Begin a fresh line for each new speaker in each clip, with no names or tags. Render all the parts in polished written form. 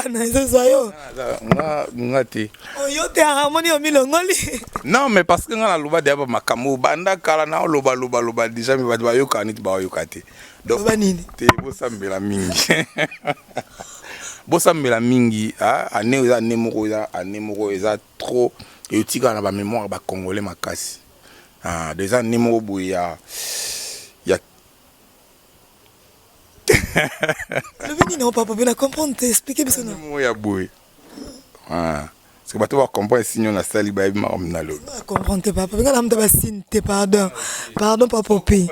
wana ça yo.
Ngati.
Yo te harmonie au milongoli.
Non mais parce que ngana loba de ba makamu banda kala na loba déjà mais ba yo kanit ba yo kate. Donc te bosambela mingi. Bosambela mingi ane moko eza trop et utika na ba mémoire ba congolais makasi. Déjà numéro boya ya
le vini non papa bien comprendre t'expliquer bien ça
numéro ya boy c'est pas toi comprendre sinon la salle ba ma omnalo
comprendre papa bien l'âme de bassine te pardon papa popi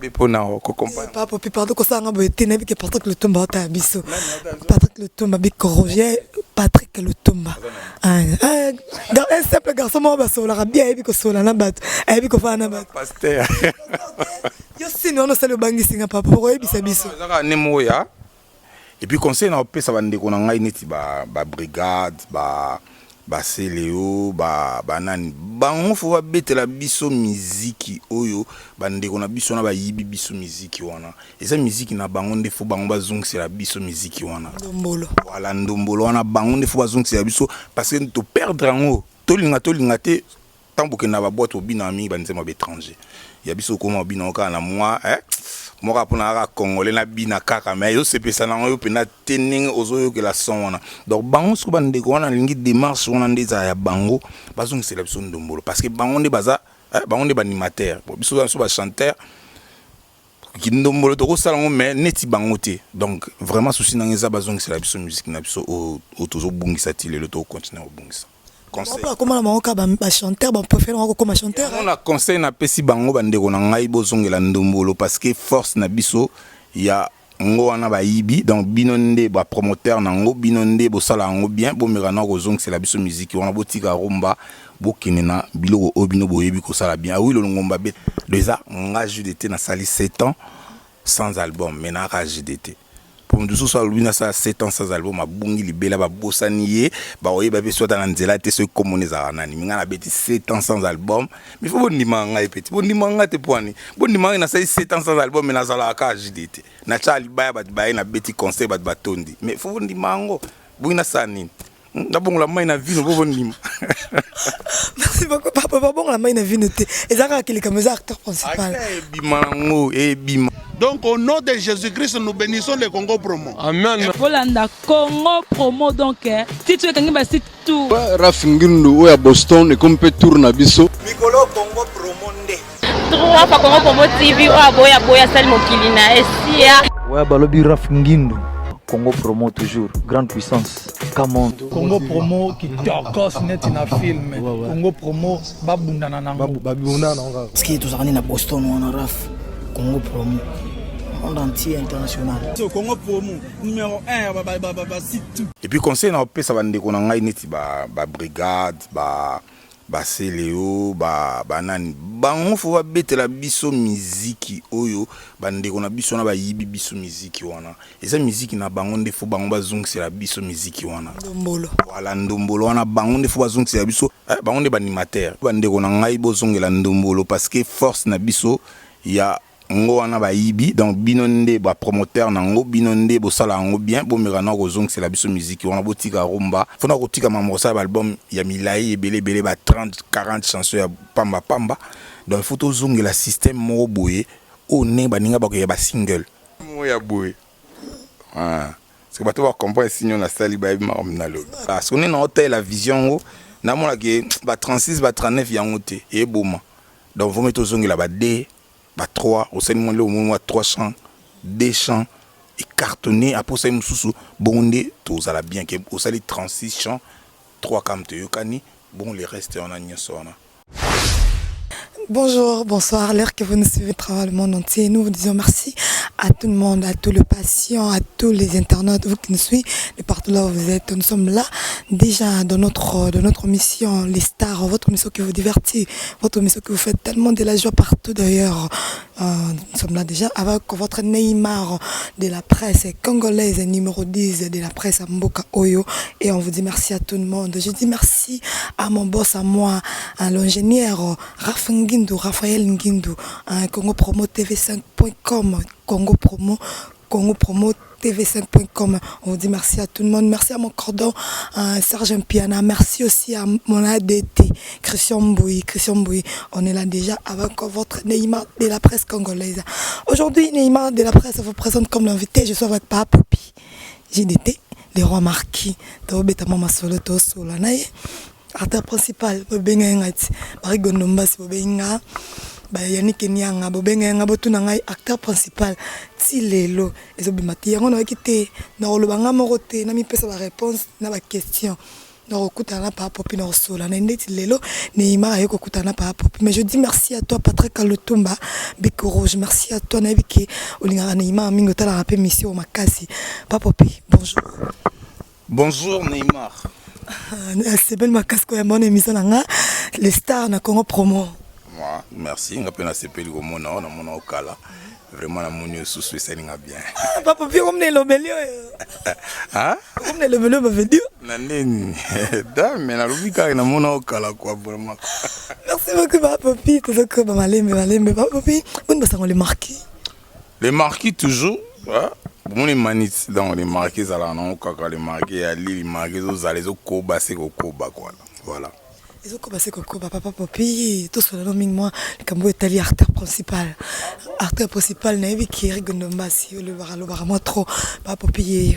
papa popi pardon ko ça ngabo etene bi que Patrick Lutumba ta biso Patrick Lutumba bi Roger Patrick Lutumba dans un simple garçon mo ba sola bien bi ko sola na bat bi ko fa na bat
pasteur
yo sinon no sale bangi singa papa ko yebisa biso
za numéro ya et puis conseil na opesa bande ko na ngai neti ba brigade ba Céléo banani bango fo betela biso muziki oyo bande ko na biso na ba yibi biso muziki wana eza muziki na bango nde fo bango bazongisela biso muziki wana
ndombolo
voilà ndombolo wana bango nde fo bazongisela biso parce que to perdre ngo tolinga te tamboke na ba boîte obina mi banzema ba étranger ya biso ko mobina ka na moi moi pour na congolais na bina kaka mais yo sepesa na yo pena tening ozoyo que la son wana donc bango so bande ko wana lingi démarche wana ndeza ya bango bazongisela biso ndombolo parce que bango nde baza bango nde ba animateur biso so ba chanteur ki ndombolo to ko sala ngo mais neti bango te donc vraiment souci na ngeza bazongisela biso musique na biso o tozo bungisa tilelo to continuer o bungisa
comment ba chanteur ba préfère comme chanteur
on a conseil na pesi bango bande ko na ngai bozongela ndombolo parce que force na biso ya ngo wana ba yibi donc binonde ba promoteur na ngo binonde bo sala ngo bien bo merana ko zong c'est la biso musique wana botika rumba bokene na biloko obino boyebi ko sala bien oui le ngomba bet déjà nga JDT na sali 7 ans sans album mais na JDT pour nous tous lui na ça 7 ans sans album a bungi libela ba bosaniye ba oyeba be soit na nzela te so communiza nani minga na beti 7 ans sans album mais faut bonima nga epeti bonima nga te poani bonima na ça 7 ans sans album mais na sala ka JDT na chali baya ba na beti concert ba batondi mais faut bonima ngo buna sanini d'abord la main na vie no bonima
merci beaucoup papa bon la main na vie noté ezaka kili comme acteur principal
bimango bima.
Donc au nom de Jésus-Christ, nous bénissons le Congo Promo.
Amen. Volanda Congo Promo donc titre kangi ba site tout.
Rafingindu oya Boston et comme peut tourner biso.
Mikolo Congo Promo nde.
Trois pa Congo Promo TV oya boya sali mokili na esia.
Ouais balobi Rafingindu Congo Promo toujours grande puissance. Come
Congo Promo qui t'orcos net na film. Congo Promo babundana nango.
babundana nango.
Parce que tous na Boston on a Raf Congo Promo monde entier international.
Congo Promo numéro 1 site tout.
Et puis conseil na opesa bande ko na ngai neti ba brigade ba Céléo banani bango fo betela biso muziki oyo bande ko na biso na ba yibi biso muziki wana eza muziki na bango nde fo bango bazongisela biso muziki wana
ndombolo
voilà ndombolo wana bango nde fo bazongisela biso bango nde ba animateur bande ko na ngai bozongela ndombolo parce que force na biso ya ngo wana ba yibi donc binonde ba promoteur na ngo binonde bo sala ngo bien bo merana ko zong c'est la biso musique wana botika rumba fona ko tika mamosa ba album ya milai ebele ba 30 40 chansons ya pamba donc faut to zong la système mo boye o ne ba ninga ba ko ya ba single mo ya boye c'est pas toi comprendre sinon la sali ba ma omnalo parce qu'on est dans hôtel la vision na mona ke ba 36 ba 39 yango te e boma donc vous mettez zong la ba D ba 3 au sein de au moins 3 chants 2 chants et cartonné après ça mususu bondé tous à la bien que au sali 36 chants 3 kamte yokani bon les restes on a nyosona.
Bonjour, bonsoir, l'heure que vous nous suivez à travers le monde entier. Nous vous disons merci à tout le monde, à tous les patients, à tous les internautes, vous qui nous suivez, de partout là où vous êtes. Nous sommes là déjà dans notre mission, les stars, votre mission qui vous divertit, votre mission qui vous fait tellement de la joie partout d'ailleurs. Nous sommes là déjà avec votre Neymar de la presse congolaise, numéro 10 de la presse à Mboka Oyo. Et on vous dit merci à tout le monde. Je dis merci à mon boss, à moi, à l'ingénieur Raphaël Ngindu, Congo Promo TV5.com, Congo Promo Congo Promo TV5.com. On vous dit merci à tout le monde. Merci à mon cordon, Serge Mpiana. Merci aussi à mon ADT, Christian Mbouy. On est là déjà avec votre Neymar de la presse congolaise. Aujourd'hui, Neymar de la presse vous présente comme l'invité. Je suis avec Papa Popi. JDT, les rois marquis. Tobeta Mama Solo, Solanaye. Acteur principal, Bobenga Ngati. Barigonomba, si Bobenga. Yannick Nyanga, Bobenga Nga, Botuna Ngai, acteur principal. Tilelo, les obimati. Yango na kité, na olobanga morote, na mi pesa la réponse, na ba question. Na okutana pa Popi na sola. Na ndeti lelo, Neymar ayeko kutana pa Popi. Mais je dis merci à toi Patrick Kalutumba, Biko Rouge. Merci à toi Nabiki, Olingara Neymar, Mingota la rappel mission Makasi. Pa Popi, bonjour.
Bonjour Neymar.
C'est belle Makasi ko ya mon émission nga, les stars na Congo Promo.
Moi, merci. On a pu s'appeler au Mona, on a mon okala. Vraiment la monnaie sous ça n'a bien.
Papa Popi comme le melio.
Hein?
Comme le melio va venir.
Nanene. Dame, mais la lubika na mon okala quoi vraiment.
Merci beaucoup Papa Popi, tout ça que malembe Papa Popi, on va s'en les marquer.
Les marquis toujours, hein? Bon les manites dans les marqués ça là non kaka les marqués à les marqués aux allez au koba c'est au koba quoi. Voilà.
Ils ont commencé comme Papa Popi, tout ce nom moi, le Cambo est allé acteur principal. Acteur principal, Naïvi qui rigole de masse, le baramo trop. Papa Popi,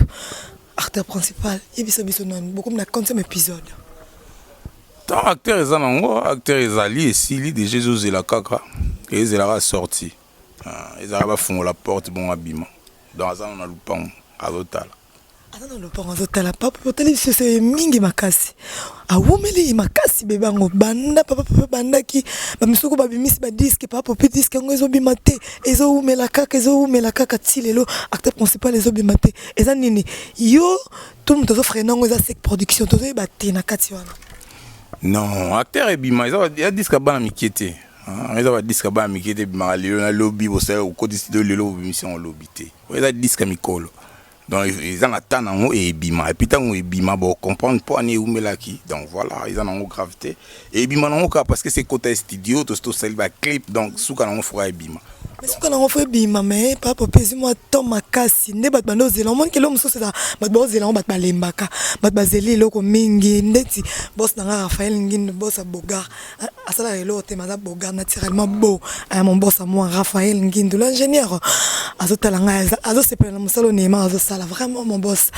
acteur principal, il y a beaucoup de 40e épisode.
Tant acteur est en acteur est allé ici, il de Jésus et la caca, et ils sont sortis. Ils arrivent à fond la porte, bon habillement. Dans ça, on a le pan à l'hôtel.
Attends, le parent zotala papa poteli c'est mingi makasi. Awomeli makasi bebango banda papa banda ki ba misuko ba bimisi ba disque papa pe disque ngo ezobimate ezomela kaka tilelo acteur principal ezobimate eza nini yo tout le monde zo frère ngo eza sec production to ba tina kati wana.
Non, acteur ebima eza disque bana mikiete. Eza ba disque bana mikiete bima na lobby bo ça au code de lelo mission lobité. Eza disque mikolo. Donc ils en attendent et bima et puis tant que bima bon comprendre pas ni où melaki donc voilà ils en ont gravité et bima non parce que c'est côté studio tout ça il va clip donc sous quand on fera bima
mais sous quand on fait bima mais papa pèse moi tant makasi ne bat bano zela monde que l'homme so c'est ça bat bo zela bat balembaka bat bazeli loko mingi ndeti boss na Raphaël ngine boss a bogar asala lelo te maza bogar naturellement beau mon boss à moi Raphaël ngine de l'ingénieur azotalanga azo sepela na musalo Neymar azo sala vraiment mon boss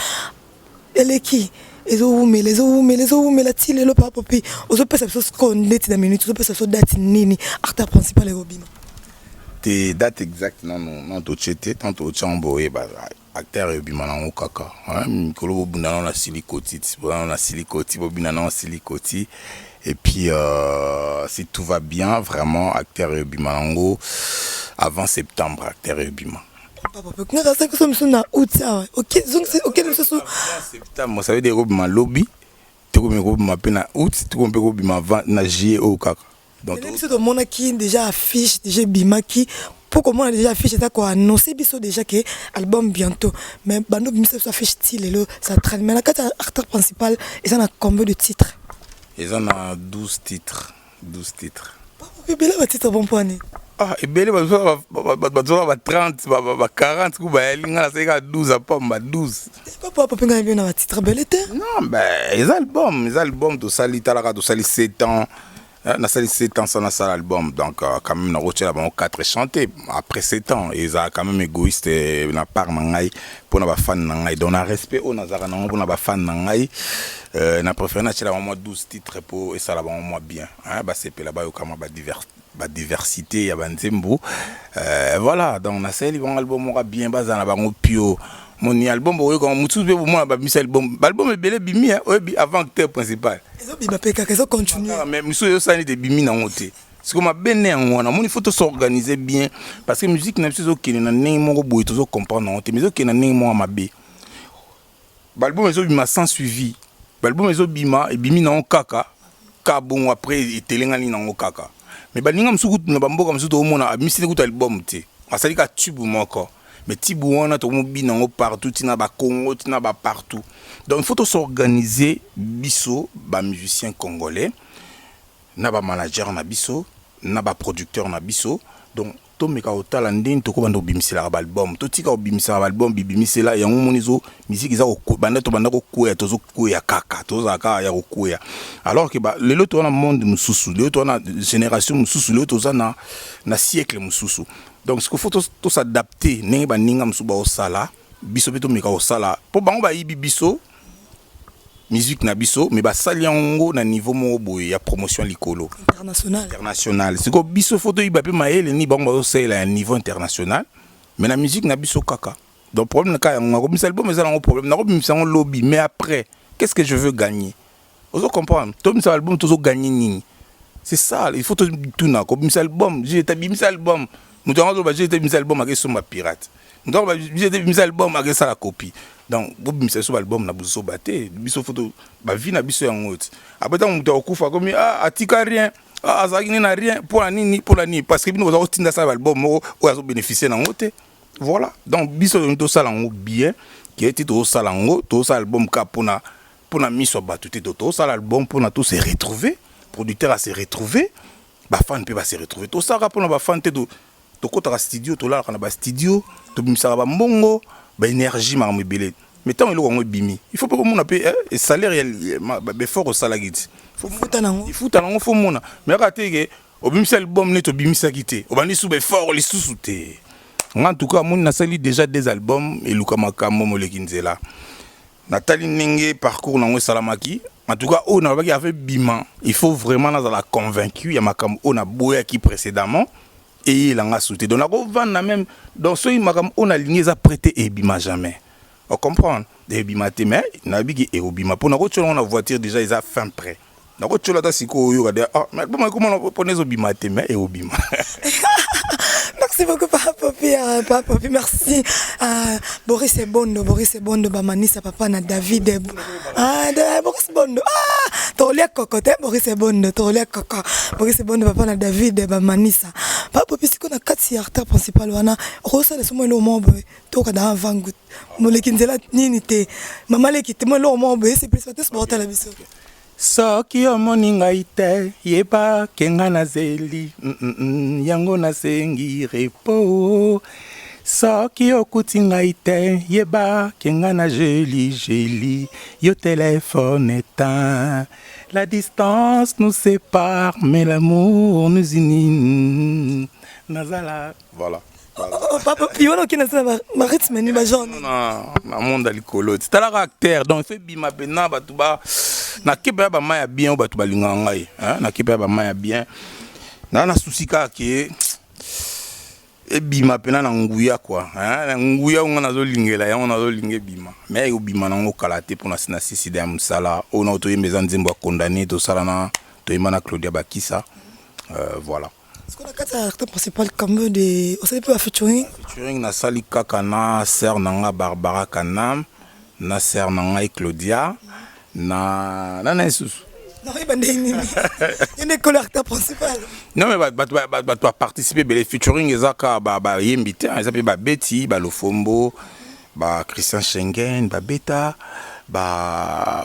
eleki les tilelo Papa Popi ozo pesa so skondeti na minute ozo pesa so date nini acteur principal et Robin
tes dates exactes non to chete tanto chambo e ba acteur e bima na okaka mikolo bunda na silicoti bobina na silicoti et puis si tout va bien vraiment acteur e bima nango avant septembre acteur e bima.
Papa Popi nga ça que so msuna août OK so
septembre ça veut dire que ma lobby tu comme ko ma pena août tu comme ko bima na juillet au kaka donc
tout le monde qui déjà affiche déjà bima qui pour comment on a déjà affiché ça quoi annoncer biso déjà que album bientôt mais bando bimisa ça affiche style ça traîne mais la carte acteur principal ils en a combien de titres
ils en a 12 titres
Papa Popi là titre bon point.
Ah, et bien, bah 30, bah 40, bah c'est 12 à pomme, 12.
Papa Popi n'a bien un titre bel été.
Non, ben, les albums, tout ça, l'Italie, tout ça, les 7 ans. On a sali 7 ans sans ça l'album, donc quand même, on a retiré 4 chantés. Après 7 ans, ils ont quand même égoïste, na part nangai, pour na fan nangai. Donc, on a respect, on a zara nangai, pour na fan nangai. Na préféré na chela vraiment 12 titres pour et ça là vraiment bien. Hein, bah c'est là-bas au kama ba diversité ya banzembo. Voilà, donc na sali bon album aura bien basé na bango pio. Mon album boye comme mutu be moi ba mis album est belé bimi hein avant acteur principal
ezo biba peka kezo continue
mais musu yo sani de bimi na ngote c'est comme bene ngona mon il faut s'organiser bien parce que musique na biso okene na ndenge moko boye to comprendre ngote mais okene na ndenge mo mabe album ezo bima sans suivi album ezo bima et bimi na kaka ka bon après telengani na kaka mais baninga musu na bamboka musu to mona misi kuta album te asali ka tube moko. Mais Tibouana, tout le monde partout, tina ba Congo, tina ba partout. Donc il faut s'organiser, biso, ba musicien congolais, na ba manager na biso, na ba producteur na biso. Donc tomeka otala ndeni toko banda obimisela album totika obimisela album bibimisela yango monizo musique za banda to banda ko koya tozo koya kaka toza kaka ya koya alors que ba lelo to na monde mususu lelo to na génération mususu lelo to za na siècle mususu donc ce qu'il faut to s'adapter ndenge ba ninga musu ba osala biso beto meka osala po bango ba yibi biso musique na biso mais ba sali yango na niveau mo boye ya promotion likolo international c'est que biso photo yi ba pe maele ni bango ba sala ya niveau international mais la musique na biso kaka donc problème ka yango ko misal bo mais ça un problème na ko bimisa ngo lobby mais après qu'est-ce que je veux gagner vous comprenez to misal album to gagner nini c'est ça il faut tout na ko misal album j'ai été misal album mutango ba j'ai été misal album avec son pirate donc j'ai été misal album avec ça la copie. Donc, vous avez un album na buso baté, biso photo, ba vie na biso en haute. Après tant on okufa comme atika rien, azagine na rien pour la ni parce que nous avons tinda ça album o azo bénéficier na haute. Voilà. Donc biso to sala ngo bien, qui est to sala ngo, to sala album ka pour na miso batuté to sala album pour na tous se retrouver, producteur à se retrouver, ba fan peut pas se retrouver. To sala pour na ba fan te to kota studio to la kana ba studio, to bimisa ba mbongo. Énergie marmébélé mais tant il est bimi il faut pas que mon appel et salaire il fort au salaire il faut faut mon mais raté que au bimi album net au bimi quitté au bandi sous fort les sous-souté en tout cas mon na sali déjà des albums et Luka Makamo Molekinzela Nathalie Nenge parcours nango salamaki en tout cas on a pas fait bima il faut vraiment dans la convaincu ya Makamo on a boya qui précédemment et il en a sauté. Donc, la même, dans ce moment, on a ligné ça prêté et bima jamais. On comprend. Et bima mais nabigi et bima. Pour nous, on a voiture déjà, ils ont fin prêt. Nous, on a dit mais comment on peut nous bima et bima.
Merci beaucoup, Papa Popi, merci. Boris et Bondo, Bamanisa, Papa, na David. Boris Bondo. Tolia Cocotte, Boris et Bondo, Tolia Coco. Boris et Bondo, Papa, na David, Bamanisa. Papa Popi, si on a 4 artères principales, on a Rosa de Somo Lombo, Toka da Vangut, Molekinzela Ninite, Maman Lekite, Molombo, c'est plus de sport à la biseau.
Soki omoni ngai te yeba kenga na zeli yango na sengi repo soki okuti ngai te yeba kenga na jeli yo téléphone éteint la distance nous sépare mais l'amour nous unit nazala voilà.
Papa Piono qui n'a pas ma rythme ni ma jaune.
Non, monde à l'école. C'est la caractère donc fait bima pena batuba na kepa ba maya bien batuba linga ngai hein na kepa ba maya bien na souci ka ke e bima pena na nguya quoi hein na nguya on na zo lingela ya on a zo linge bima mais o bima na ngo kalaté pour na sina sisi de musala on a auto yembeza nzembo condamné to sala na to imana Claudia Bakissa voilà.
Est-ce qu'on a 4 artistes principaux comme des on sait pas featuring
na sali kaka na sœur nanga Barbara Kanam na sœur nanga Claudia na Jesus
non il y a des collecteurs principaux
non mais bah participer les featuring ezaka ba yembité ezapé ba Betty ba Lofombo ba Christian Schengen ba Beta ba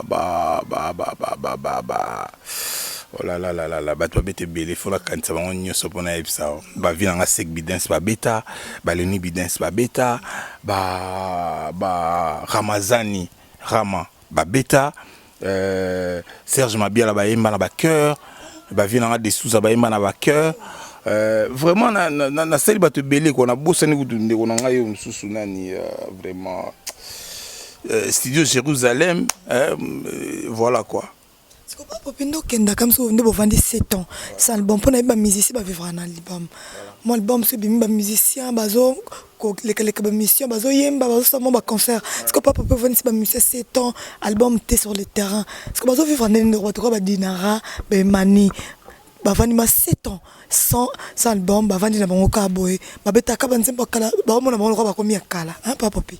oh là là bah toi bête belé faut la quand ça va on y se pona ça bah vient en sec bidens ba Beta ba Leni bidens ba Beta ba Ramazani Rama ba Beta Serge Mabia la ba yemba na ba cœur ba vient en dessous ça ba yemba na ba cœur vraiment na sel ba te belé qu'on a bossé ni de on a yo msusu nani vraiment studio Jérusalem voilà quoi.
C'est pas Popindo Kenda comme ça on doit vendre 7 ans. C'est album pour les musiciens va vivre un album. Mon album c'est bimba musicien bazo les musiciens bazo yemba bazo ça mon concert. C'est que papa peut vendre 7 ans album t'es sur le terrain. C'est que bazo vivre un roi ba dinara be mani ba vendre 7 ans sans album ba vendre na bango ka boy ba betaka ba nzemba kala ba mona bango ba komi kala hein papa Popi.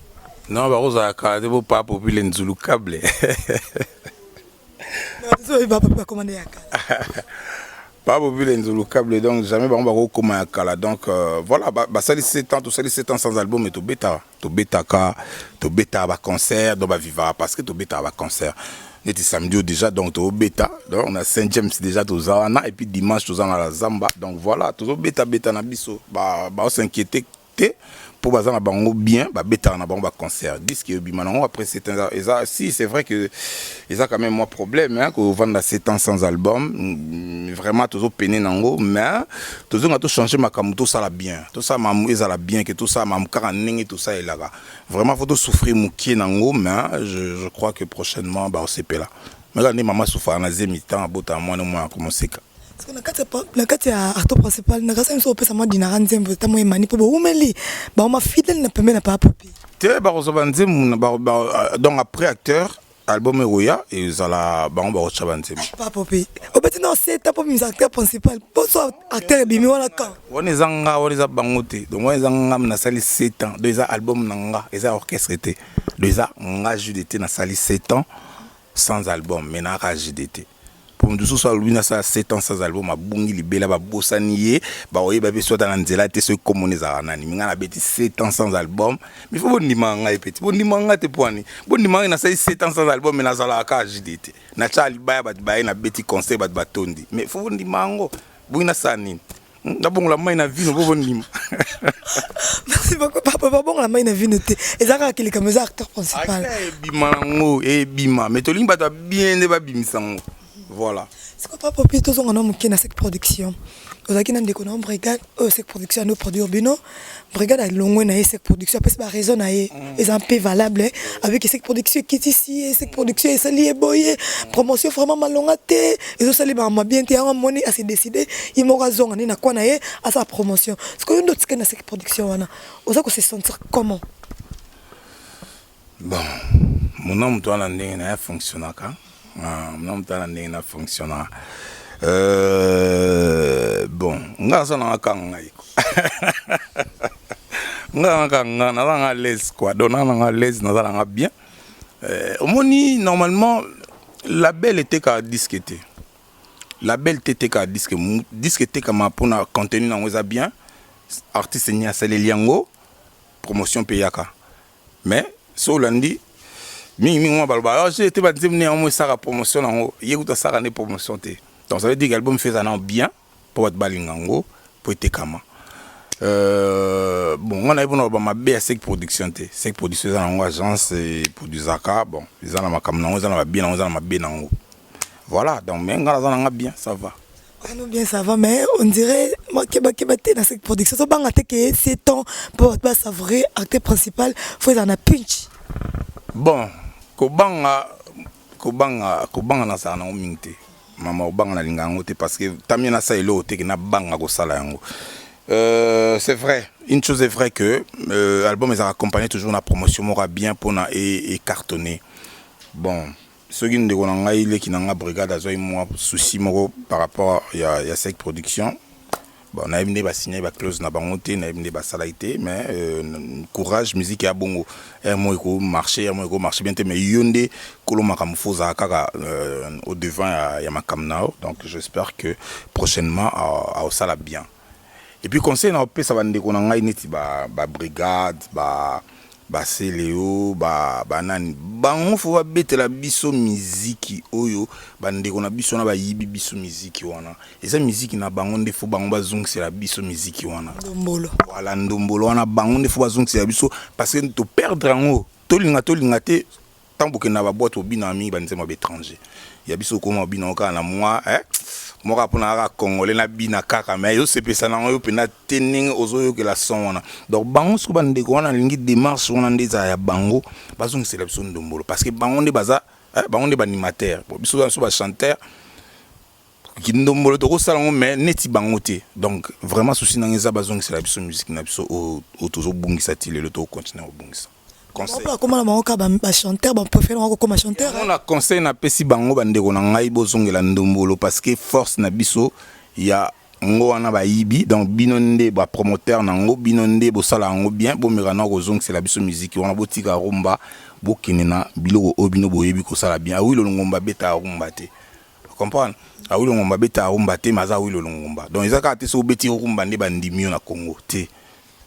Non ba roza kala te papa Popi le nzulu câble. Pas populaire le câble donc jamais on va recommander kala donc voilà bah ça les 7 ans sans album et to beta ka to beta ba concert donc ba vivre parce que to beta ba concert neti samedi déjà donc to beta donc on a Saint James déjà to zawana et puis dimanche to zana la Zamba donc voilà to beta na biso ba s'inquiéter pour bazana bango bien ba beta na bango ba concert disque bimanango après c'est si c'est vrai que ils a quand même moi problème hein que vendre 7 ans sans album vraiment toujours peiner nango mais toujours on a tout changer makamu tout ça la bien tout ça mamu ezala bien que tout ça mamu karanenge tout ça est là vraiment faut tout souffrir mukie nango mais je crois que prochainement ba on CP là mais là maman souffre na zemi temps abota moi no moi commencer
parce que na kati ya acteur principal na kasa mso pesa moi dinara nzembo tamo emani po umeli ba on ma fidèle na pembe na pa popi
te ba roza nzembo donc après acteur album Roya et zala ba on ba rocha nzembo
pa popi obeti na c'est tapo mis acteur principal poso acteur bimi wala ka
on za bangote donc on zanga na sali 7 ans deux albums nanga eza orchestre été deux nga JDT na sali 7 ans sans album mais na JDT pour nous tous lui na ça 7 ans sans album abungi libela ba bosanier ba oyeba be soit dans nzela te ce communiza nani minga na beti 7 ans sans album mais faut bonima nga petit bonima nga te poani bonima na ça 7 ans sans album mais na zala ka JDT na chali baya ba na beti concert ba tondi mais faut bonima ngo buna sani d'abord la main na vie no bonima
merci beaucoup papa bon la main na vie noté ezaka kili comme acteur principal
bima ngo e bima mais to limba ta bien de ba bimisango. Voilà.
C'est quoi papa puis tous on a qui na cette production. Ozaki na ndeko na brigade cette production no produit urbino brigade a longue na cette production parce que ba raison na est un peu valable avec cette production qui est ici cette production est lié boyer promotion vraiment malongate et ça les ba bien te en money à se décider il m'aura zonga na quoi na à sa promotion. Ce que nous d'autres na cette production wana ozako se sentir comment?
Bon, mon nom toi na ndenge na fonctionner ka. Non t'as n'a fonctionnant bon nga ça na kanga iko nga na l'aise quoi donnant na l'aise na za bien omoni normalement la belle était ka disqueté la belle était ka disqueté comme pour na contenu na ngoza bien artiste ni asale liango promotion payaka mais so landi mingi moi balba j'ai été baptisé né en ça la promotion en yéguta ça la promotion té donc ça veut dire que l'album fait ça bien pour être balingango pour être kama bon on a eu ma BSC production té c'est production dans une agence pour du zaka bon ils en ma kam na on en bien on en ma bien nango voilà donc mais ngala za bien ça va
non bien ça va mais on dirait moi keba dans cette production ça banga té que c'est temps pour être ça vrai acteur principal faut en a punch
bon kobanga na sa na omingte mama obanga na lingango te parce que tamia na sa elo te na banga ko sala yango c'est vrai une chose est vrai que l'album est accompagné toujours na promotion mora bien pour na et cartonné bon ce qui ndeko na ngai ile ki na nga brigade azoi moi souci moko par rapport ya cette production. Bon, on a amené ba signer ba clause na bangote na amené ba salaité mais courage musique ya bongo moi ko marcher bien mais yonde koloma kam foza kaka au devant ya makamnao donc j'espère que prochainement au sala bien et puis conseil na pe ça va ndeko na ngai neti ba brigade ba Céléo nani bango fo betela biso musique oyo bandeko na biso na ba yibi biso musique wana eza musique na bango nde fo bango bazongisela biso musique wana ndombolo voilà ndombolo wana bango nde fo bazongisela biso parce que to perdre ngo tolinga te tamboke na ba boîte obina mi banzema ba étranger ya biso koma obina oka na moi moi pour na congolais na bina kaka mais yo sepesa na yo pena tening ozoyo que la son wana donc bango so bandeko wana lingi démarche wana ndeza ya bango bazongisela biso ndombolo parce que bango nde baza bango nde ba animateur biso so ba chanteur ki ndombolo to ko sala ngo mais neti bango te donc vraiment souci na ngeza bazongisela biso musique na biso o tozo bungisa tilelo to continuer o bungisa
comment la maroka ba chanteur ba préfère comme chanteur
on a conseil na pesi bango bandeko na ngai bozongela ndombolo parce que force na biso ya ngo wana ba yibi donc binonde ba promoteur na ngo binonde bo sala ngo bien bo mirana ko zongela biso musique wana botika rumba bokinena biloko obino boyebi ko sala bien awilo ngomba beta rumba te comprendre awilo ngomba beta rumba te maza awilo ngomba donc ezaka te so beti rumba nde bandimio na Congo te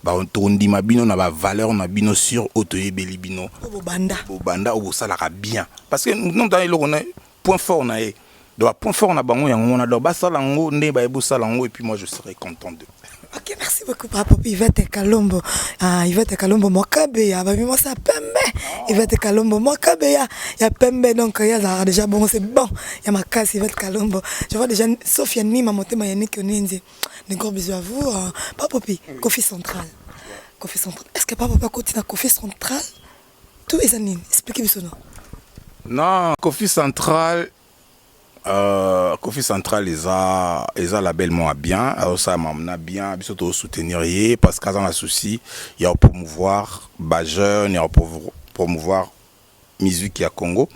ba tondima bino na ba valeur na bino sur otoyebeli bino
banda
au ça la bien parce que non dans le point fort na e donc point fort na bango yango na do ba salango nde ba ebo salango et puis moi je serai content de.
Ok, merci beaucoup papa Yvette Kalombo. Yvette Kalombo Mokabe ya ba bimo sa pembe. Yvette Kalombo Mokabe ya pembe donc ya déjà bon c'est bon. Ya makasi Yvette Kalombo. Je vois déjà Sophia Nima motema ya Nick Oninzi. Des gros bisous à vous papa Kofi Central. Kofi Central. Est-ce que papa continue à Kofi Central? Tout est anine. Expliquez-moi ça non.
Non, Kofi Central les a label moi bien alors ça m'amena bien surtout soutenir parce qu'à un souci il y a promouvoir ba jeune il y a promouvoir musique à Congo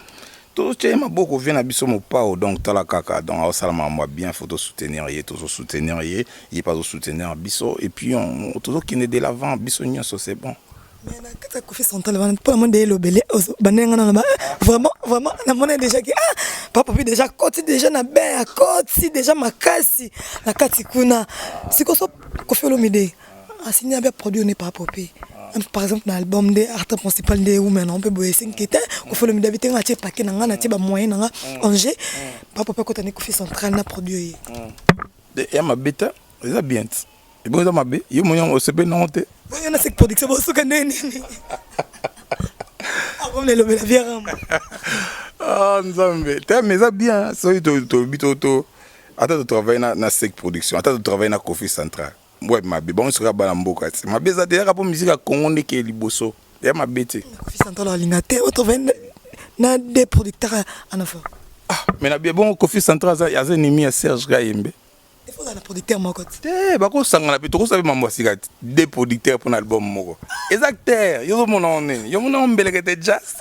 tout ce m'a beaucoup vient à biso mo pa donc tala kaka donc ça m'a bien faut soutenir toujours soutenir il pas soutenir biso et puis on toujours qui est de l'avant biso nyonso c'est bon.
Mais na kata Kofi Central pour le monde de l'obélé banenga na vraiment na mona déjà que papa puis déjà côté déjà na ben à côté déjà makasi na kati kuna siko so Kofi Olomide a signé avec produit n'est pas popé par exemple dans l'album de artiste principal de Women on peut boyer 5 qui était Kofi Olomide avait un acheté paquet na ti ba moyen na Angers papa peut côté Kofi Central na produit
et ma bêta ils a bien et bon dans ma bé yo moyen au CP non té
il y a cette production bosso kaneni avant les lobes la vière
ah nzambe t'as mais ça bien so to attends de travailler na sec production attends de travailler na Kofi Central ouais ma bé bon sera ba na mboka ma bé ça déjà pour musique à Congo ndeke liboso ya ma bété
Kofi Central la lingate au travail na des producteurs en affaire
mais na bien bon Kofi Central ça y a un ennemi à Serge Gayembe.
Il faut dans le producteur mon côté.
Bako sangana pe to sabe mambo sigat des producteurs pour l'album moko. Les acteurs, yo mon nom yo mon nom belekete jazz.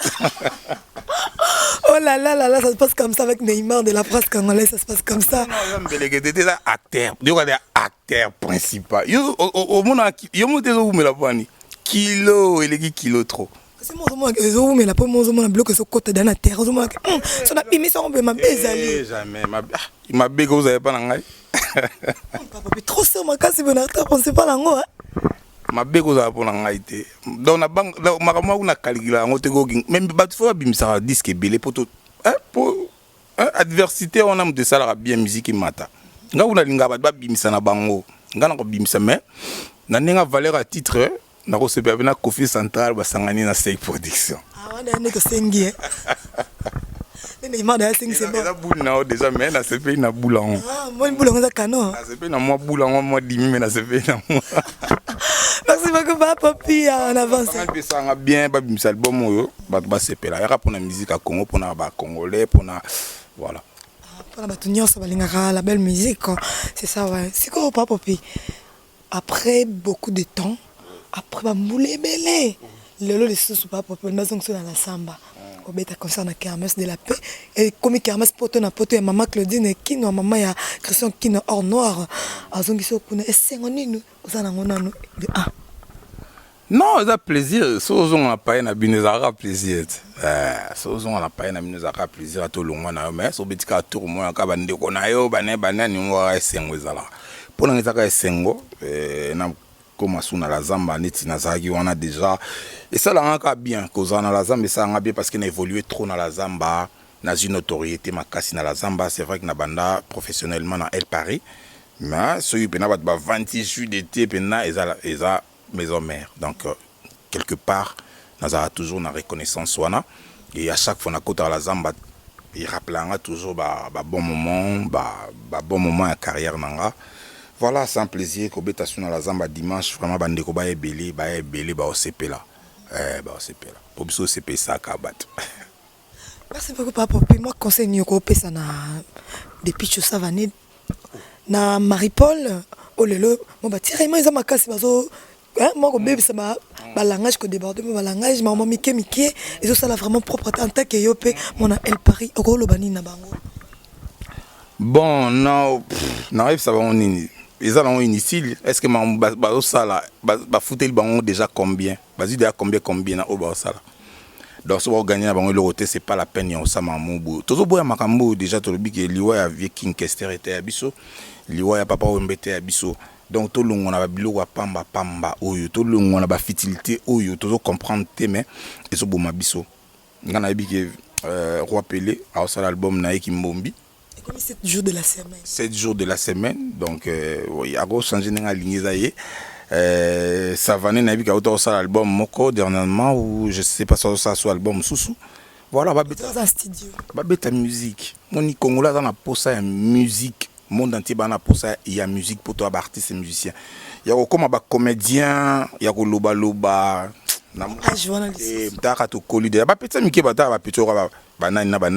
Oh là là là là ça se passe comme ça avec Neymar de la presse congolaise ça se passe comme ça.
Non, yo belekete des acteurs. Yo des acteurs principal. Yo au mon yo mo tezo umela bani. Kilo eleki kilo trop.
C'est moi zo mais la pour moi zo mon bloc so côté dans la terre zo mon so na bimi so ma bezali.
Jamais ma bego vous avez pas ngai.
Papa trop sur ma casse bon artiste principal ngo
ma bego za pour ngai té. Dans na banque makamwa kuna calcula ngo te go même ba tu faut bimisa disque belé pour tout pour adversité on a de ça bien musique mata. Nga kuna linga ba bimisa na bango. Nga na ko bimisa mais na nenga valeur à titre na ko sepe na Kofi Central ba sangani na Sec Production.
Ah on a né que sengi Neymar da sengi c'est bon.
Ça boule na déjà mais na sepe na boulan.
Ah moi boulan za canon.
Na sepe na moi boulan moi dimi mais na sepe na moi.
Merci beaucoup papa puis en avance.
On ça nga bien ba bimisa album yo ba sepe la ya pour la musique à Congo pour na ba congolais pour na voilà.
Pour la batunyo ça balingaka la belle musique c'est ça ouais. C'est quoi papa puis après beaucoup de temps après ba moulé belé lelo les sous papa pour na zongo na la samba. Obeta concerne Kermesse de la paix et comme Kermesse poto na poto ya maman Claudine Kino maman ya Christian Kino hors noir azongiso kuna esengo nini osana ngona no
non ça plaisir sozo on a pas na binezara plaisir sozo on a pas na binezara plaisir à tout le monde mais so betika tour moi ka bande ko na yo banani ngwa esengo ezala pona ngizaka esengo na comme asuna la zamba neti nazaki wana déjà et ça là encore bien cause na la zamba ça nga bien parce qu'il a évolué trop dans la zamba dans une notoriété makasi na la zamba c'est vrai que na banda professionnellement dans El Paris mais celui pena ba 28 d'été pena eza maison mère donc quelque part nazara toujours na reconnaissance wana et à chaque fois na kota la zamba il rappelanga toujours ba bon moment à carrière nanga. Voilà, c'est un plaisir que beta sur la zamba dimanche vraiment bande ko ba ebeli ba OCP là. Ba OCP là. Pour biso OCP ça kabat.
Merci beaucoup papa. Moi conseil nyoko pesa na depuis que ça va na Marie-Paul olelo mo ba tire moi za makasi bazo moi ko bébé ça ba langage ko déborder ba langage maman mike et ça là vraiment propre en tant que yopé mon El Paris ko lo bani na bango.
Bon, non n'arrive ça va on nini. Ils ont initié. Est-ce que ma ça là ba fouter le bango déjà combien? Vas-y déjà combien na oba ça là. Donc si on gagne na bango le côté c'est pas la peine ya osama mubu. Tozo boya makambo déjà to lobi ke liwa ya vieux King Kester était abiso. Liwa ya papa Wembete abiso. donc tout le monde a biloko pamba pamba oyo tout le monde a ba fertilité oyo to comprendre te mais et so boma biso ngana bi ke Roi Pelé a aussi l'album na Kimbombi.
Et comme 7 jours de la semaine.
7 jours de la semaine, donc il a changé dans ligne ça va na bi ka auto ça l'album moko dernièrement ou je sais pas ça sur album Sousou. Voilà ba beta
dans studio.
Ba beta musique. Moni Congolais dans la posa musique. Monde entier bana pour ça il y a musique pour toi artiste et musicien. Il y a comme ba comédien, il y a ko loba loba na journaliste. Ndaka to kolide. Ba peta mike bata ba pito ba nani ba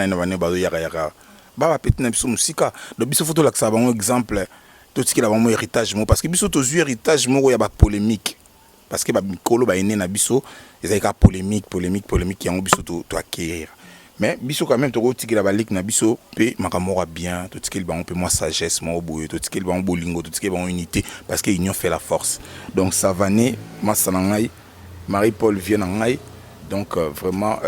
yaka. Ba peta na biso musika. Do biso photo la ça ba un exemple tout ce qui la vraiment héritage mo parce que biso to zu héritage mo ya ba polémique. Parce que ba mikolo ba ene na biso, ils ka polémique qui en biso to acquérir. Mais biso quand même to tiki la balik na biso pe makamora bien tout ce qu'il va on peut moi sagesse moi boye tout ce qu'il va on bolingo tout ce qu'il va en unité parce que union fait la force. Donc Savané Massanangai Marie-Paul vient ngai donc vraiment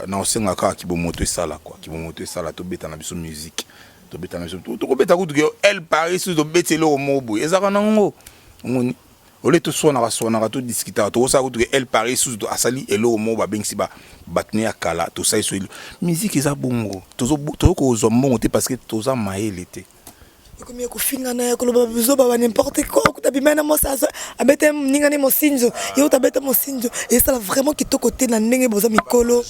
na osenga ka ki bo moto ça là quoi ki bo moto ça là to beta na biso musique to beta na biso to beta ko que elle Paris to betelo mo boye ezaka nango ngoni ole to sona to discuter to ça que elle Paris sous asali elo mo ba bengsi ba batne ya kala to ça so musique eza bongo to ko zombo te parce que to za maele te
comme ko finga na ko loba bizo ba n'importe quoi ko tabimana mo ça abete ningane mo sinjo yo tabete mo sinjo et ça vraiment qui to côté na ndenge boza mikolo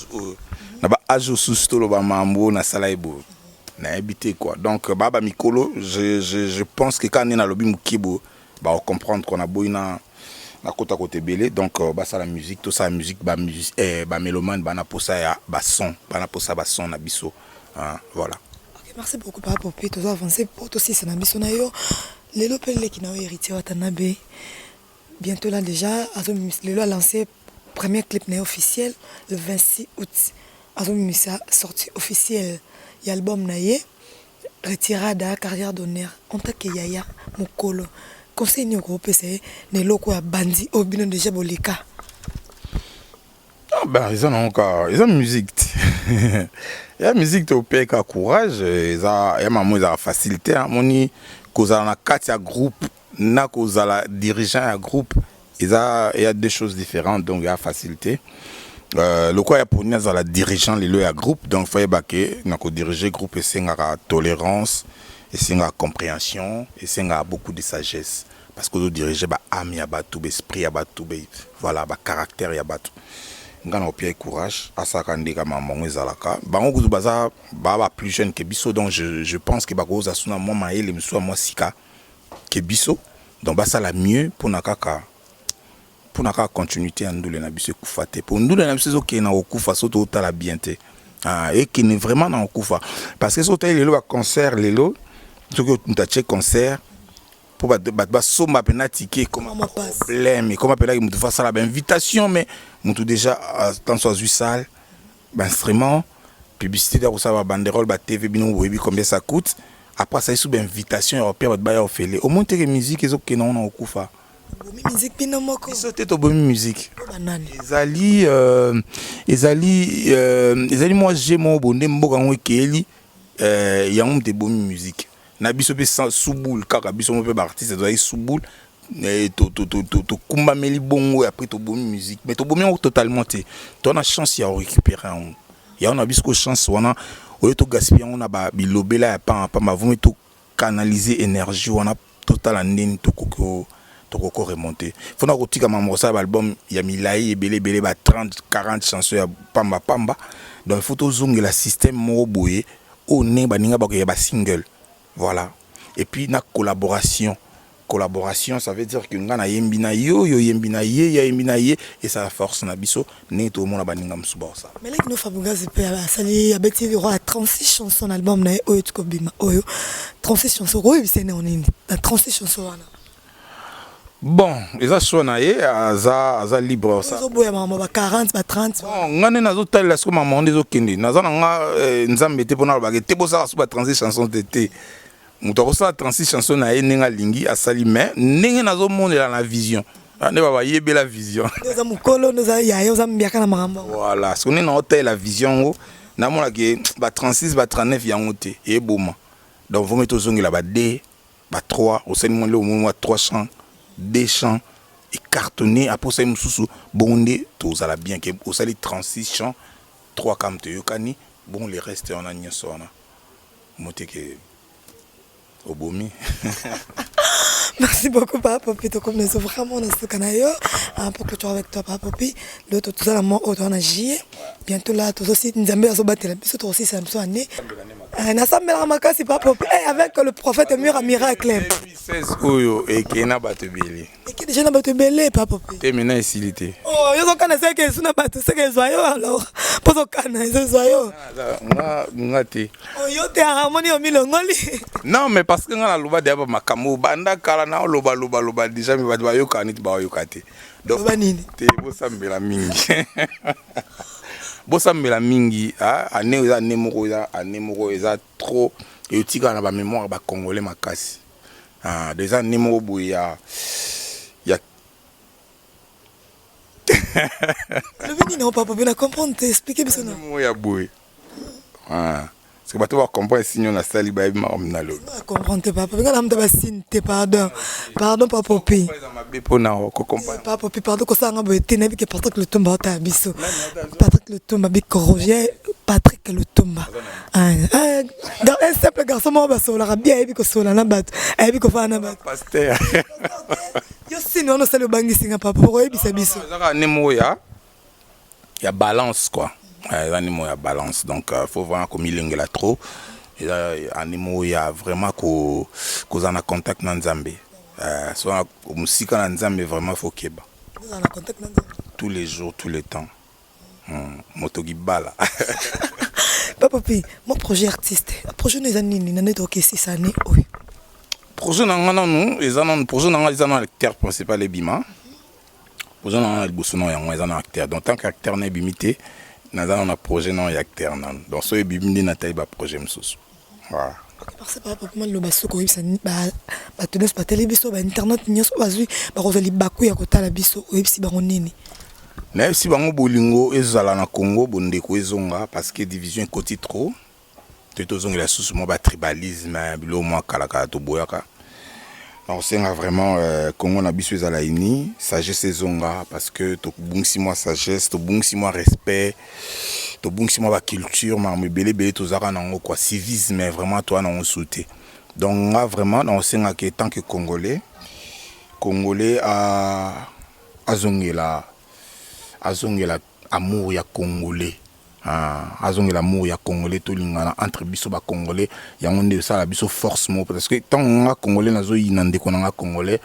na ba ajo sous to loba mambo na sala ebo na habité quoi donc baba mikolo je pense que quand on a lobi mukibo bah on comprendre qu'on a beau na côté belé donc bah ça la musique tout ça la musique bah musique bah mélomane bah na pour ça ya bah son na biso voilà.
OK, merci beaucoup papa pour tout avancer pour aussi c'est na biso na yo lelo pele qui na héritier watanabe bientôt là déjà lelo a lancé premier clip na officiel le 26 août azomisa sortie officielle y album na ye retirada carrière d'honneur en tant que yaya mokolo conseil ni groupe c'est ne loko ya bandi obino déjà bolika.
Ah ben ils ont musique. Il y a musique to peka courage, ils a maman ils a facilité moni cause na quatre groupe na cause la dirigeant à groupe il y a deux choses différentes donc il y a facilité. Le quoi ya pour nous la dirigeant les à groupe donc faut baquer na ko diriger groupe et c'est la tolérance et c'est la compréhension et c'est beaucoup de sagesse parce que nous diriger ba âme ya ba tout esprit ya ba tout voilà ba caractère ya ba tout ngana au pied courage asa kandika maman ezalaka bango kuzu baza ba plus jeune que biso donc je pense que ba ko za suna moi maele mso moi sika que biso donc ba ça la mieux pour nakaka continuité à nous na biso kufate pour nous na biso ke na okufa soto tala bienté et qui n'est vraiment na okufa parce que soto lelo ba concert lelo soki ntache concert pour ba somba pena ticket comme problème comment appeler que mutu faça la invitation mais mutu déjà tant soit du salle ba instrument publicité de ça ba banderole ba TV bino boyebi combien ça coûte après ça sous invitation européenne ba ya ofele au moins que musique ezo ke na okufa
musique bino moko
sauter to bonne musique ezali moi j'aime mon bonne mboka ngo keli yango te bonne musique na biso pe souboul kaka biso mo pe artiste doit souboul to kumba meli bongo après to bonne musique mais to bonne totalement te to na chance ya récupérer on ya on a biso chance wana o to gaspiller on a ba bilobela ya pa ma vont to canaliser énergie on a total andine to koko toko remonter fona kotika mamosa album ya milai ebele ba 30 40 chansons ya pamba donc faut to zongela système mo boye o ne baninga ba ko ya ba single voilà et puis na collaboration ça veut dire que ngana yembina yo yembina ye et ça force na biso ne to mona baninga msuba ça
mais là no fabuga zepe sali abeti le roi 36 chansons album na oyo tukobima oyo 36 chansons oyo bisene onini na 36 chansons wana.
Bon, les achats naïe, aza libre ça.
Ils ont maman 40, 30.
Bon, ngane nazo tala ce que maman des okende. Nazo nga nzambe te pona ba te bosa su ba 36 chansons d'été. Muto ça 36 chansons naïe ninga lingi asali mais ninga nazo monela la vision. Ne ba yebe la vision.
Nous avons kolo nous a ya nous ambia kana maman.
Voilà, ce qu'on est na hôtel la vision na mona ke ba 36 ba 39 yango te et boma. Donc vous mettez zongi la ba D Bah 3, au sein de moi 3 chants, 2 chants, et cartonné, après ça, je bondé, tout ça bien, que au sein 36 chants, 3 comme te yokani, bon, les restes, on a n'y a monté que au bomi.
Merci beaucoup, Papa Popi. Comme nous sommes vraiment dans ce canal, pour que tu sois avec toi, Papa Popi. L'autre, tout ça, la mort, on a gagné. Bientôt là, tout aussi, nous avons besoin de battre. Toi aussi, c'est un peu année. Ensemble, c'est Papa Popi. Avec le prophète Mur Miracle.
2016, Oyo, et Kena Batebele.
Et qui déjà n'a pas belé, Papa Popi.
Et maintenant, ici,
oh, ils ont connaissé que c'est pas tout ce que joyeux alors. Pas au canal, c'est joyeux. Oh, t'es harmonie au milieu.
Non, mais parce que on a loba de ma camo, banda kala na loba déjà mais ba yo kanit ba yo kate. Donc te bo sambela mingi. Bo sambela mingi ane za nemoko eza trop et tika na ba mémoire ba congolais makasi. Déjà nemoko boya ya
le vini non papa bien comprendre t'expliquer parce que non.
Nemoko ya boy. Parce que bato va comprendre si on a sali ba ma omnalo.
Comprendre papa, nga na mtaba sinte pardon. Pardon papa Popi. Papa Popi pardon ko sanga bo tenebi ke Patrick Lutumba ta biso. Patrick Lutumba bi corroger Patrick Lutumba. Dans un simple garçon mo ba sola bien ebi ko sola na bato. Ebi ko fa na bato.
Pasteur.
Yo sino no sale bangi singa papa ko ebi sa biso.
Zaka nemo ya balance quoi. Animaux à balance donc faut vraiment qu'on milingue là trop et animaux il y a vraiment qu'on en contact dans Nzambe soit musique dans Nzambe vraiment faut qu'il
en contact dans Nzambe
tous les jours tous les temps motogi bala
Papa Popi mon projet artiste projet des années n'en est ok 6 années oui
projet non ils en projet non ils en acteur principal et bima projet non le bossono ils en acteur donc tant qu'acteur n'est bimité nous avons un projet non acteur non donc ce bimini na taille ba projet msusu voilà
parce que papa comment le basoko ça ba tenus pas télévision ba internet nyoso bazui ba kozali baku ya kotala biso oyebisi bango nini
na si bango bolingo ezala na Congo bondeko ezonga parce que division côté trop tozongela susu mo ba tribalisme bilo mo kala to boyaka donc c'est vraiment Congo na biso ezala ini sagesse ezonga parce que to bungsi moi sagesse to bungsi moi respect to bungsi moi ba culture ma belé to zaka nango quoi civisme vraiment toi na on sauter donc là vraiment on sait que tant que congolais azongela amour ya congolais azongela amour ya congolais to lingana entre biso ba congolais ya ngonde ça la biso force mo parce que tant nga congolais nazo yinande ko nga congolais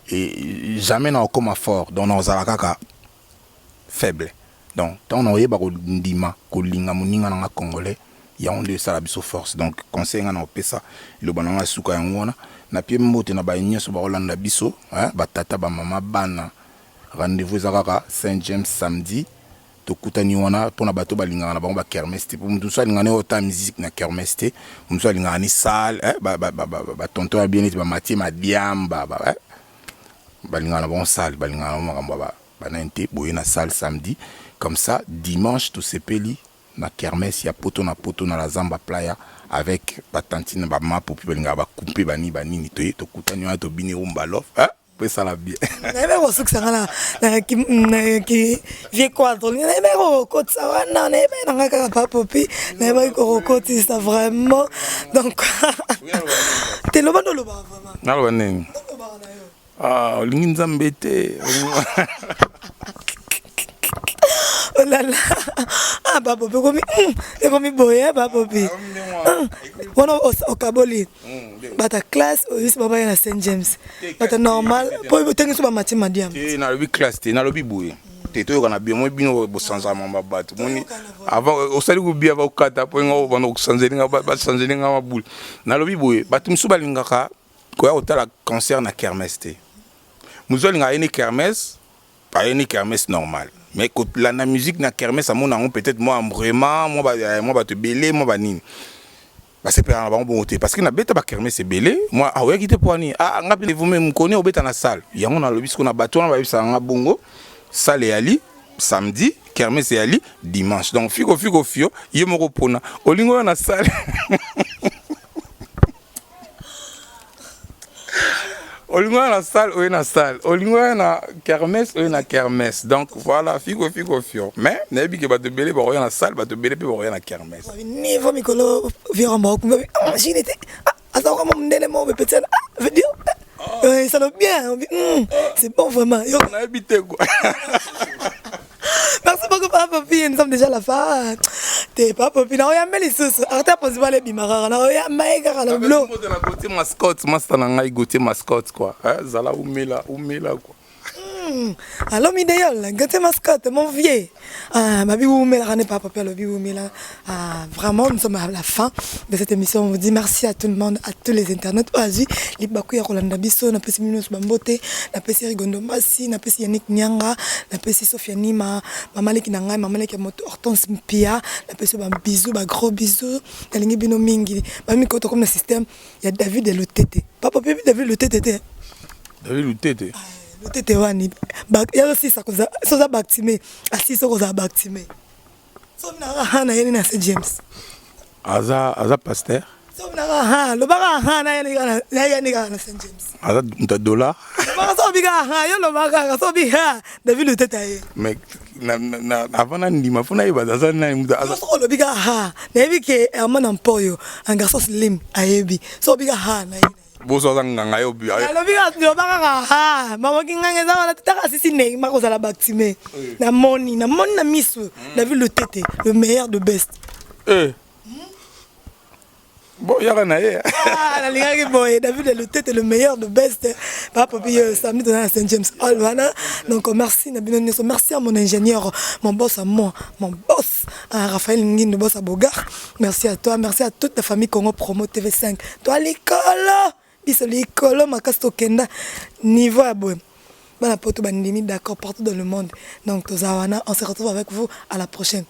et jamais na comme fort donc on zala kaka faible donc tant on yeba ko ndima ko linga moninga nga congolais ya ngonde ça la biso force donc conseil nga na opesa le bananga suka ya ngona na pie mbote na ba nyeso ba rolanda biso ba tata ba mama bana rendez-vous zakaka Saint James samedi tokutani wana pona bato balingana na bango ba kermesse pour mutu so alingana ota musique na kermesse te mutu so alingana ni salle ba tonton ya bien ba Mathieu Madiamba balingana na bon salle balingana makambo ba nante boye na salle samedi comme ça dimanche tout sepeli na kermesse ya poto na la Zamba Playa avec ba tantine ba ma pour balinga ba couper bani to tokutani wana to bini rumbalof puis ça la bien.
Mais on sait que ça là qui vient quoi dans les mais on côté ça non mais on a Papa Popi mais on côté ça vraiment donc t'es le bon le bas vraiment.
Non lingi Nzambe te.
Oh là là. Ah Papa Popi comme boye Papa Popi. On au Kaboli. Bata classe aussi baba na Saint James. Bata normal pour tenir sur Mathieu Madiam.
Na lobi classe te na lobi boye. Te to kana bien mo bino bo sanza mamba batu. Moni avant o sali ko bia ba kata po ngo bana ko sanzelinga ba sanzelinga mabul. Na lobi boye batu msu balingaka ko ya otala concert na kermesse te. Muzolinga ene kermesse pas ene kermesse normal. Mais quand la musique na kermesse amona on peut-être moi vraiment moi ba te belé moi ba nini. Bah c'est pas bon bonté parce que na beta ba kermesse belé moi ah ouais qui te poani ngapi vous même connait obeta na salle. Yango na lobi ce qu'on a bato na ba bisa nga bongo salle ali samedi kermesse ali dimanche donc fiko fio yemoko pona olingo na salle. Olingo na salle, oyo na salle. Olingo na kermesse, oyo na kermesse. Donc voilà, figo fio. Mais nayebi ke bato belé ba oyo na salle, bato belé pe ba oyo na kermesse.
Niveau mikolo virama ko machine était asa ko mondele mo petit veut dire ça va bien. C'est bon vraiment.
On a habité quoi.
Merci beaucoup papa Popi, nous sommes déjà à la fin. T'es papa Popi, na oya meli sous. Arrêtez à poser les bimarara, na oya maïga la blo.
On a côté mascotte, master na ngai côté mascotte quoi. Zala umela quoi.
Alors midéol, gâté mascotte, mon vieux. Ma vie umela n'est pas papa le vie umela. Vraiment, nous sommes à la fin de cette émission. On vous dit merci à tout le monde, à tous les internautes. Oazi, Libakou ya Rolanda Bisso, na pesi Minos Bambote, na pesi Rigondo Massi, na pesi Yannick Nyanga, na pesi Sofiani, maman Leki Nangai, maman Leki Moto Hortense Mpia, na pesi ba bisous, ba gros bisous, na lingi bino mingi. Ba mi koto comme le système, il y a David et le tété. Papa Pépi David le tété.
David le tété.
Le tété wani. Il y a aussi ça koza, ça baktime, assis ça koza baktime. So na hana yeni na Saint James.
Aza pasteur.
So na lo baga hana yeni na Saint James.
Aza $.
Baga so biga ha yo lo baga so biga David le tété.
Mais avant na ndima funa iba aza na muda aza.
So lo biga ha. Na yebi ke Herman Ampoyo, un garçon slim ayebi. So biga ha na yeni.
Boso nganga yo bi.
Alors biga lo baga ha. Mama kinga za wana tata sisi ne makoza la baktime. Na moni na misu. David le tété, le meilleur de best.
Bon, il y a rien.
La Ligue Boy, David le tête est le meilleur de best. Papa, puis samedi dans la Saint James Hall, voilà. Donc merci, merci à mon ingénieur, mon boss à moi, mon boss, à Raphaël Nguine, le boss à Bogar. Merci à toi, merci à toute la famille Congo Promo TV5. Toi, l'école, bis l'école, ma casse Kenda, niveau à boy. Bon, la pote bandini, d'accord, partout dans le monde. Donc, Tozawana, on se retrouve avec vous à la prochaine.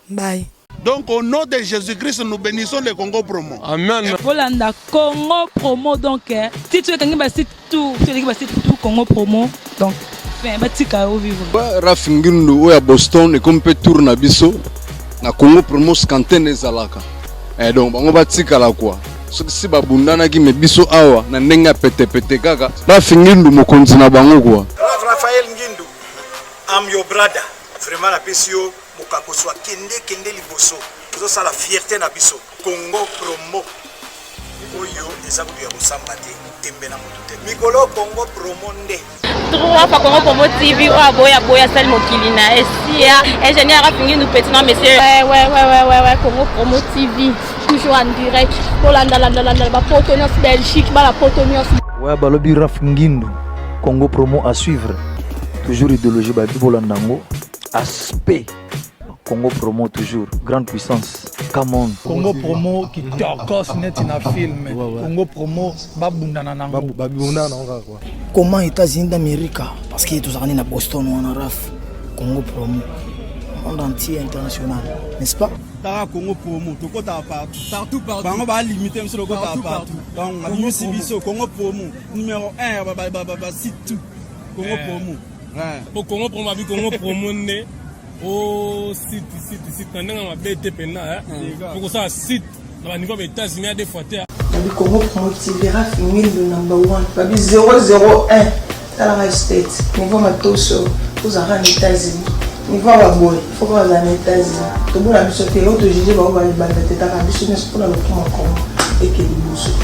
Bye.
Donc au nom de Jésus-Christ, nous bénissons le Congo Promo.
Amen. Volanda Congo Promo donc si tu es quelqu'un qui tout Congo Promo donc fin batika au vivre.
Rafingindo oya Boston et comme peut tourner biso na Congo Promo scanten ezalaka. Et donc bango batika la quoi. Si babundana ki mebiso awa na ndenga pete kaka. Rafingindo mokonzi na bango quoi.
Raphaël Ngindu, I'm your brother. Vraiment la pesio mokako soit kende liboso. Zo la fierté na biso. Congo Promo. Oyo eza kuya kosamba te tembe na mutu te. Mikolo Congo Promo nde.
Trois fois Congo Promo TV boya sali mokili na esia. Ingénieur Rafingindo petit non monsieur. Ouais Congo Promo TV toujours en direct. Holanda ba Portonios Belgique ba la Portonios.
Ouais balobi Rafingindo Congo Promo à suivre. Toujours idéologie ba Bibolandango. Aspect Congo Promo toujours grande puissance. Come on.
Congo Promo qui tokos net na film. Congo Promo babundana nango.
Babundana nango quoi.
Comment États-Unis d'Amérique parce que tous à Boston ou en Raf. Congo Promo monde entier international, n'est-ce pas?
Tara Congo Promo, tout côté partout. Bango ba limiter monsieur le côté partout. Donc la musique biso Congo Promo numéro 1 ba site tout. Congo Promo.
Pour Congo Promo abi Congo Promo né au site pendant ma BTP na pour ça site dans niveau des États-Unis à des fois terre.
Le Congo Promo TV Rafingindo number 1 babi 001 dans la state niveau matoso aux États-Unis niveau wa boy faut pas aux États-Unis to bona biso te auto juger ba ba ba teta ka biso ne pour le Congo et que